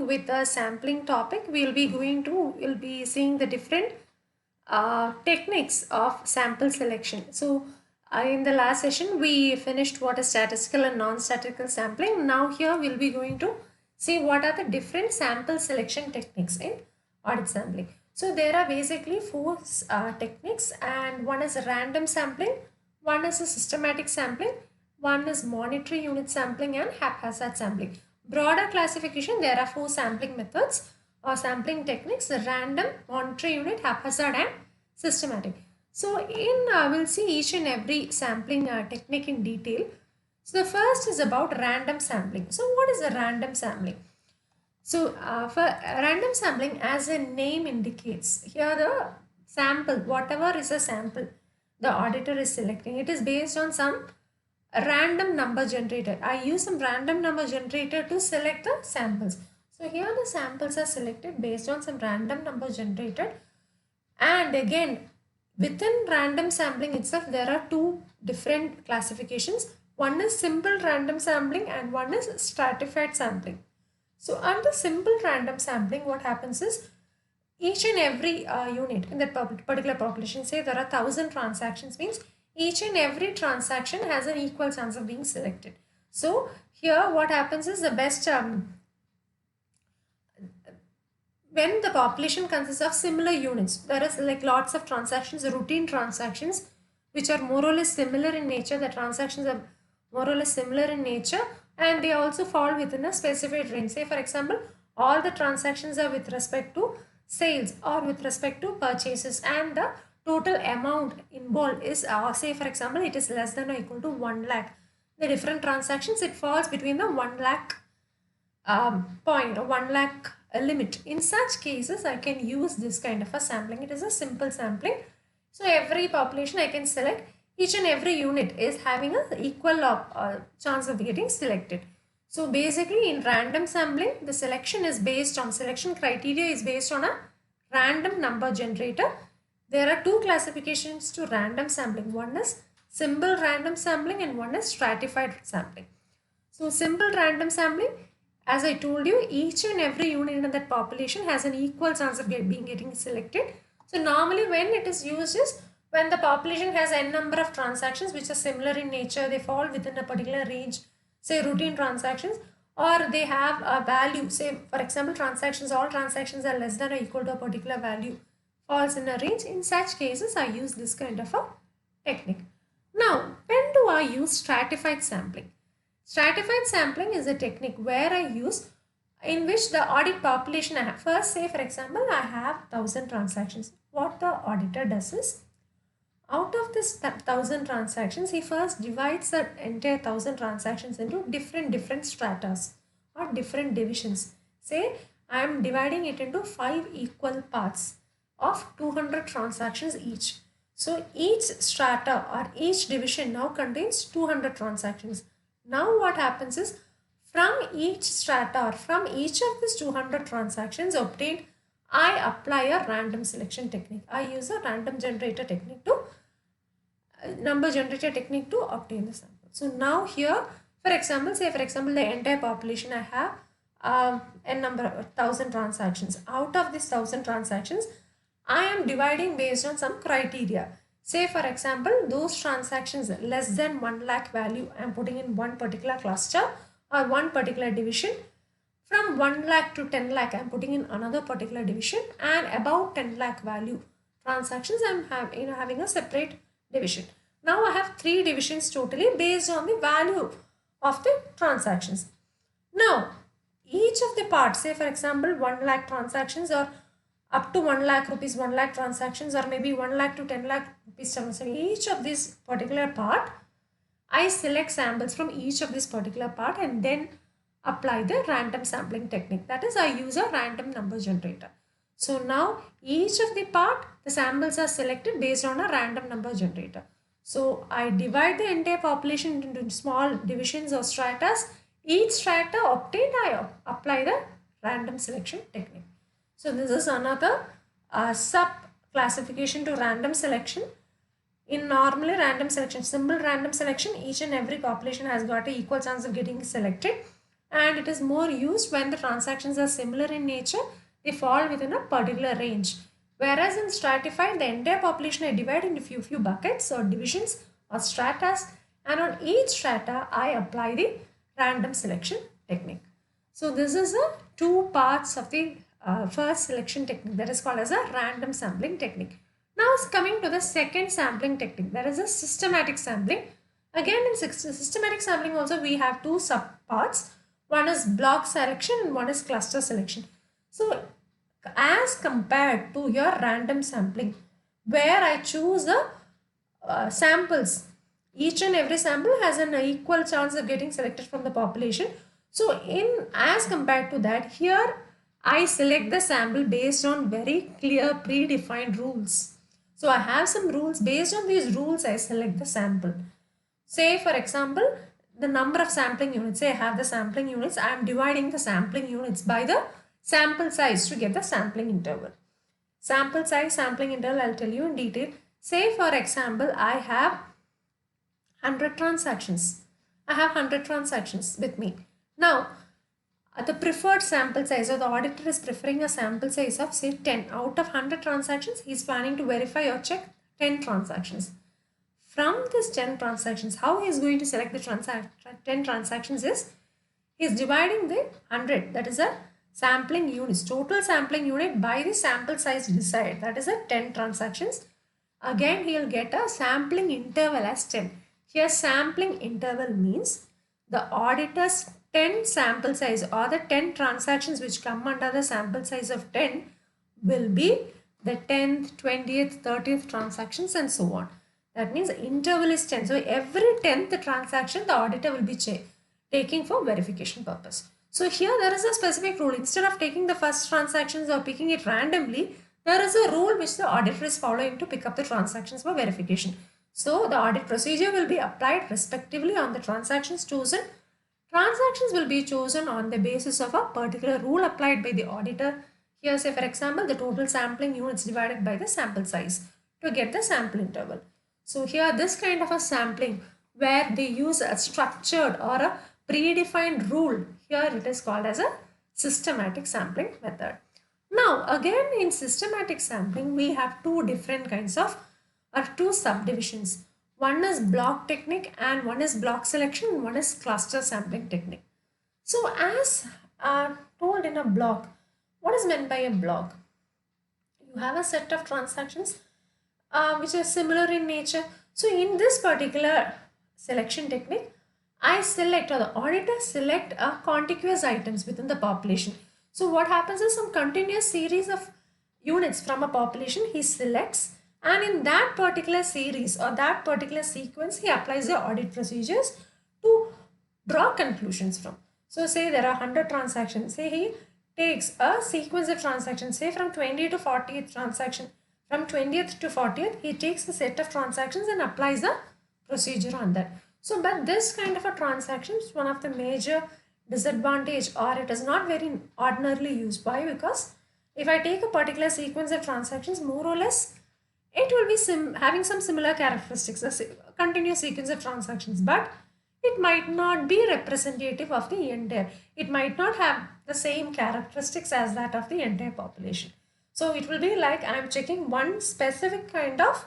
with the sampling topic. We'll be seeing the different techniques of sample selection. So in the last session we finished what is statistical and non-statistical sampling. Now here we'll be going to see what are the different sample selection techniques in audit sampling. So there are basically four techniques, and one is random sampling, one is a systematic sampling, one is monetary unit sampling, and haphazard sampling. Broader classification, there are four sampling methods or sampling techniques: the random, monetary unit, haphazard, and systematic. So we'll see each and every sampling technique in detail. So the first is about random sampling. So what is a random sampling? So for random sampling, as a name indicates, here the sample, whatever is a sample the auditor is selecting, it is based on some random number generator. I use some random number generator to select the samples. So here the samples are selected based on some random number generated. And again, within random sampling itself, there are two different classifications. One is simple random sampling and one is stratified sampling. So under simple random sampling, what happens is each and every unit in that particular population, say there are 1,000 transactions, means each and every transaction has an equal chance of being selected. So here what happens is the best when the population consists of similar units, there is like lots of transactions, routine transactions, which are more or less similar in nature. The transactions are more or less similar in nature, and they also fall within a specified range. Say for example, all the transactions are with respect to sales or with respect to purchases, and the total amount involved is say for example, it is less than or equal to 1 lakh. The different transactions, it falls between the 1 lakh point or 1 lakh limit. In such cases, I can use this kind of a sampling. It is a simple sampling. So every population I can select, each and every unit is having an equal chance of getting selected. So basically in random sampling, the selection criteria is based on a random number generator. There are two classifications to random sampling. One is simple random sampling and one is stratified sampling. So simple random sampling, as I told you, each and every unit in that population has an equal chance of getting selected. So normally when it is used is when the population has n number of transactions which are similar in nature, they fall within a particular range, say routine transactions, or they have a value, say for example all transactions are less than or equal to a particular value, falls in a range. In such cases, I use this kind of a technique. Now, when do I use stratified sampling? Stratified sampling is a technique where I use in which the audit population I have. First, say for example, I have 1,000 transactions. What the auditor does is, out of this 1,000 transactions, he first divides the entire 1,000 transactions into different stratas or different divisions. Say I am dividing it into 5 equal parts of 200 transactions each. So each strata or each division now contains 200 transactions. Now what happens is, from each strata or from each of these 200 transactions obtained, I apply a random selection technique. I use a random generator technique to number generator technique to obtain the sample. So now here, for example, the entire population I have n number of 1,000 transactions. Out of this 1,000 transactions, I am dividing based on some criteria. Say for example, those transactions less than 1 lakh value, I am putting in one particular cluster or one particular division. From 1 lakh to 10 lakh, I am putting in another particular division, and about 10 lakh value transactions, I am having a separate division. Now I have 3 divisions totally based on the value of the transactions. Now each of the parts, say for example 1 lakh transactions or up to 1 lakh rupees, 1 lakh transactions, or maybe 1 lakh to 10 lakh rupees transactions, each of this particular part, I select samples from each of this particular part and then apply the random sampling technique. That is, I use a random number generator. So now each of the part, the samples are selected based on a random number generator. So I divide the entire population into small divisions or stratas. Each strata obtained, I apply the random selection technique. So this is another sub classification to random selection. In normally random selection, simple random selection, each and every population has got an equal chance of getting selected. and it is more used when the transactions are similar in nature. They fall within a particular range. Whereas in stratified, the entire population I divide into few buckets or divisions or stratas, and on each strata I apply the random selection technique. So this is the two parts of the first selection technique, that is called as a random sampling technique. Now coming to the second sampling technique, that is a systematic sampling. Again in systematic sampling also we have two subparts. One is block selection and one is cluster selection. So as compared to your random sampling, where I choose the samples, each and every sample has an equal chance of getting selected from the population. So in as compared to that, here I select the sample based on very clear predefined rules. So I have some rules. Based on these rules I select the sample. Say for example, the number of sampling units. Say I have the sampling units. I am dividing the sampling units by the sample size to get the sampling interval. Sample size, sampling interval, I'll tell you in detail. Say for example, I have 100 transactions. I have 100 transactions with me. Now, the preferred sample size, or the auditor is preferring a sample size of say 10. Out of 100 transactions, he is planning to verify or check 10 transactions. From this 10 transactions, how he is going to select the 10 transactions is, he is dividing the 100, that is a sampling units, total sampling unit by the sample size desired, that is a 10 transactions. Again, he will get a sampling interval as 10. Here sampling interval means the auditor's 10 sample size or the 10 transactions which come under the sample size of 10 will be the 10th, 20th, 30th transactions and so on. That means the interval is 10. So every 10th transaction the auditor will be taking for verification purpose. So here there is a specific rule. Instead of taking the first transactions or picking it randomly, there is a rule which the auditor is following to pick up the transactions for verification. So the audit procedure will be applied respectively on the transactions chosen. Transactions will be chosen on the basis of a particular rule applied by the auditor. Here say for example the total sampling units divided by the sample size to get the sample interval. So here this kind of a sampling where they use a structured or a predefined rule, here it is called as a systematic sampling method. Now again in systematic sampling we have two different kinds of or two subdivisions. One is block technique and one is block selection and one is cluster sampling technique. So as told in a block, what is meant by a block? You have a set of transactions which are similar in nature. So in this particular selection technique, I select or the auditor select a contiguous items within the population. So what happens is some continuous series of units from a population he selects, and in that particular series or that particular sequence he applies the audit procedures to draw conclusions from. So say there are 100 transactions. Say he takes a sequence of transactions, say from 20 to 40th transaction. From 20th to 40th, he takes a set of transactions and applies the procedure on that. So, but this kind of a transaction is one of the major disadvantage, or it is not very ordinarily used. Why? Because if I take a particular sequence of transactions, more or less, it will be having some similar characteristics, a continuous sequence of transactions, but it might not be representative of the entire. It might not have the same characteristics as that of the entire population. So it will be like I am checking one specific kind of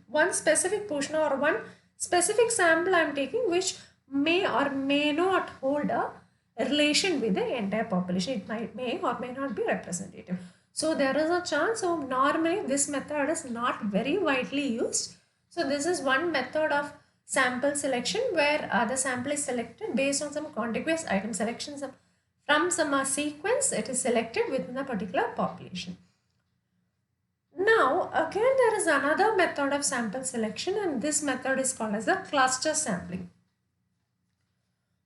one specific portion or one specific sample I am taking which may or may not hold a relation with the entire population. It may or may not be representative. So there is a chance. So normally this method is not very widely used. So this is one method of sample selection where the sample is selected based on some contiguous item selections from some sequence. It is selected within a particular population. Now again there is another method of sample selection, and this method is called as a cluster sampling.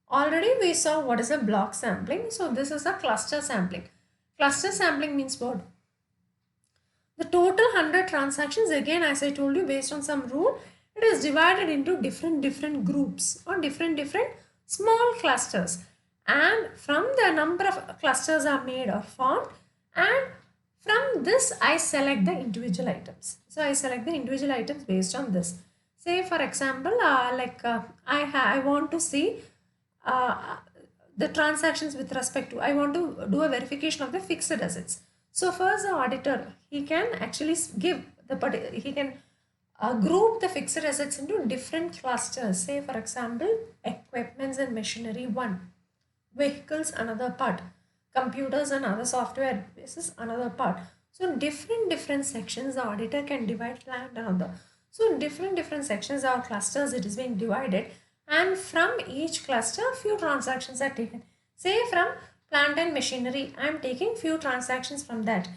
Already we saw what is a block sampling. So this is a cluster sampling. Cluster sampling means what? The total 100 transactions, again as I told you, based on some rule, it is divided into different groups or different small clusters, and from the number of clusters are made or formed, and from this I select the individual items. So I select the individual items based on this. Say for example I want to see the transactions with respect to, I want to do a verification of the fixed assets. So first the auditor, he can actually give he can group the fixed assets into different clusters. Say for example, equipments and machinery one, vehicles another part, computers and other software is another part. So different sections the auditor can divide land another. So in different sections or clusters it is being divided, and from each cluster few transactions are taken. Say from plant and machinery, I am taking few transactions from that.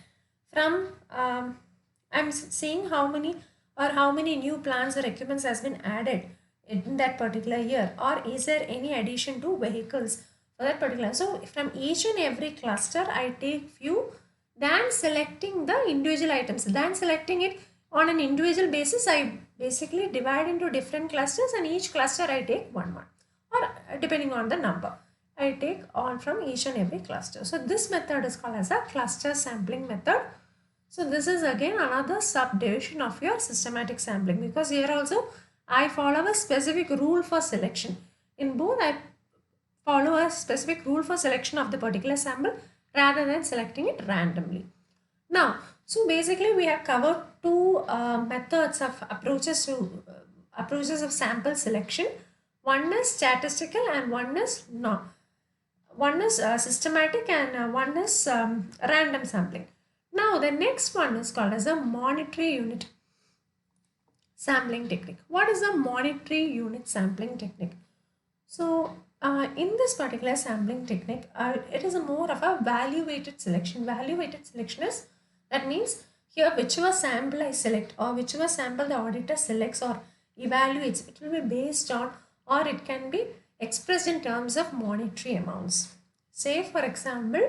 From I'm seeing how many new plants or equipments has been added in that particular year, or is there any addition to vehicles for that particular. So from each and every cluster I take few, than selecting the individual items, than selecting it on an individual basis. I basically divide into different clusters, and each cluster I take one, or depending on the number I take on from each and every cluster. So this method is called as a cluster sampling method. So this is again another subdivision of your systematic sampling, because here also I follow a specific rule for selection. In both I follow a specific rule for selection of the particular sample rather than selecting it randomly. Now, so basically we have covered two methods of approaches of sample selection. One is statistical and one is not. One is systematic and one is random sampling. Now the next one is called as a monetary unit sampling technique. What is a monetary unit sampling technique? So in this particular sampling technique, it is a more of a value weighted selection. Value weighted selection is, that means here whichever sample I select or whichever sample the auditor selects or evaluates, it will be based on, or it can be expressed in terms of monetary amounts. Say for example,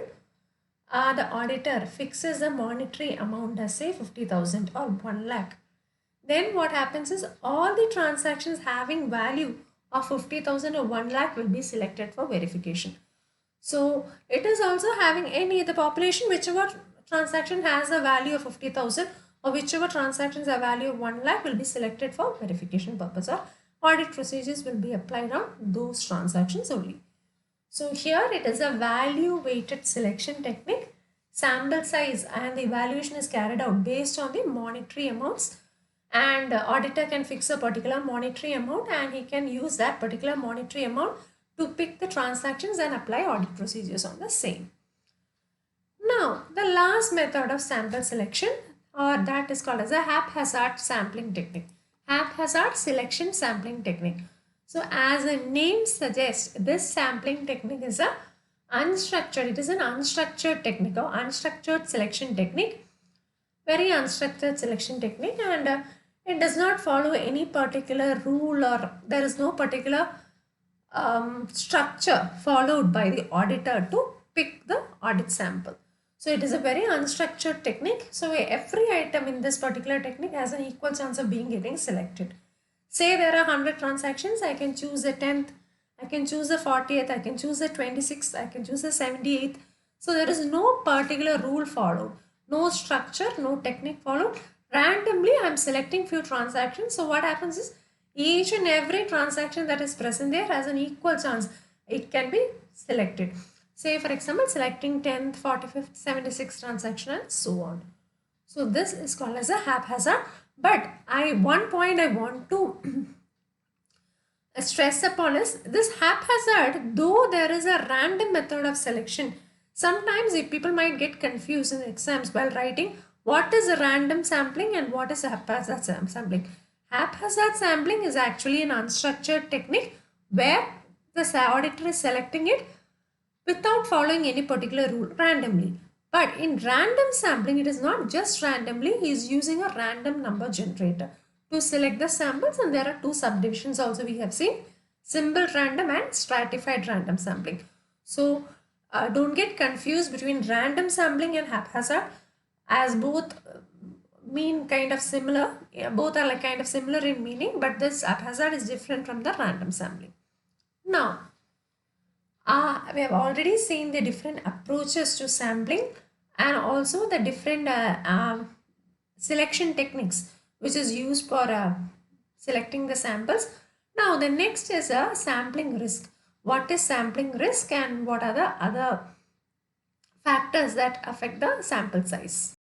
the auditor fixes a monetary amount as say 50,000 or 1 lakh. Then what happens is all the transactions having value of 50,000 or 1 lakh will be selected for verification. So it is also having any the population, whichever transaction has a value of 50,000 or whichever transactions have value of 1 lakh will be selected for verification purpose, or audit procedures will be applied on those transactions only. So here it is a value weighted selection technique. Sample size and the evaluation is carried out based on the monetary amounts, and auditor can fix a particular monetary amount and he can use that particular monetary amount to pick the transactions and apply audit procedures on the same. Now the last method of sample selection, or that is called as a haphazard sampling technique. Haphazard selection sampling technique. So as the name suggests, this sampling technique is a unstructured, it is an unstructured technique or unstructured selection technique, very unstructured selection technique, and it does not follow any particular rule, or there is no particular structure followed by the auditor to pick the audit sample. So it is a very unstructured technique. So every item in this particular technique has an equal chance of getting selected. Say there are 100 transactions, I can choose the 10th, I can choose the 40th, I can choose the 26th, I can choose the 78th. So there is no particular rule followed, no structure, no technique followed. Randomly I am selecting few transactions. So what happens is each and every transaction that is present there has an equal chance it can be selected. Say for example, selecting 10th, 45th, 76th transaction and so on. So this is called as a haphazard. But one point I want to stress upon is this haphazard, though there is a random method of selection, sometimes people might get confused in exams while writing what is a random sampling and what is a haphazard sampling. Haphazard sampling is actually an unstructured technique where the auditor is selecting it without following any particular rule randomly. But in random sampling, it is not just randomly, he is using a random number generator to select the samples, and there are two subdivisions also we have seen, simple random and stratified random sampling. So don't get confused between random sampling and haphazard, as both mean kind of similar, both are like kind of similar in meaning, but this haphazard is different from the random sampling. Now, we have already seen the different approaches to sampling and also the different selection techniques which is used for selecting the samples. Now the next is a sampling risk. what is sampling risk and what are the other factors that affect the sample size.